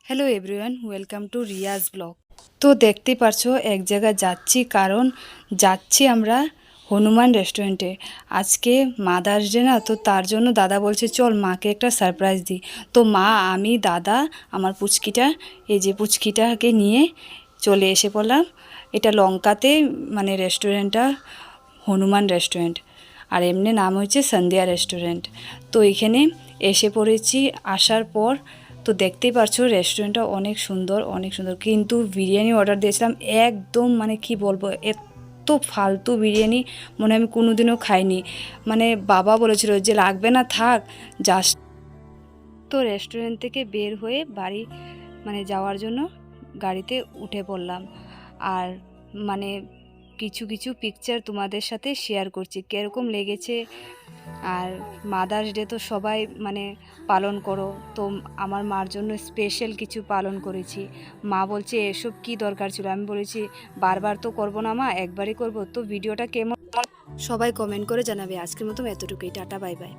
Hello everyone, welcome to Riaz blog. তো দেখতেই পারছো এক জায়গায় যাচ্ছি, কারণ যাচ্ছি আমরা হনুমান রেস্টুরেন্টে। আজকে মাদার্স ডে না, তো তার জন্য দাদা বলছে চল মাকে একটা সারপ্রাইজ দিই। তো মা, আমি, দাদা, আমার পুচকিটা, এই যে পুচকিটাকে নিয়ে চলে এসে পড়লাম। এটা লঙ্কাতে, মানে রেস্টুরেন্টটা হনুমান রেস্টুরেন্ট, আর এমনি নাম হচ্ছে সন্ধ্যা রেস্টুরেন্ট। তো এখানে এসে পড়েছি। আসার পর তো দেখতেই পারছো রেস্টুরেন্টটা অনেক সুন্দর, অনেক সুন্দর। কিন্তু বিরিয়ানি অর্ডার দিয়েছিলাম, একদম মানে কি বলবো, এত ফালতু বিরিয়ানি মনে হয় আমি কোনোদিনও খাইনি। মানে বাবা বলেছিল যে লাগবে না, থাক জাস্ট। তো রেস্টুরেন্ট থেকে বের হয়ে বাড়ি মানে যাওয়ার জন্য গাড়িতে উঠে পড়লাম। আর মানে কিছু কিছু পিকচার তোমাদের সাথে শেয়ার করছি কীরকম লেগেছে। আর মাদার্স ডে তো সবাই মানে পালন করো, তো আমার মার জন্য স্পেশাল কিছু পালন করেছি। মা বলছে এসব কি দরকার ছিল, আমি বলেছি বারবার তো করবো না মা, একবারই করব। তো ভিডিওটা কেমন সবাই কমেন্ট করে জানাবে। আজকের মতো এতটুকুই, টাটা, বাই বাই।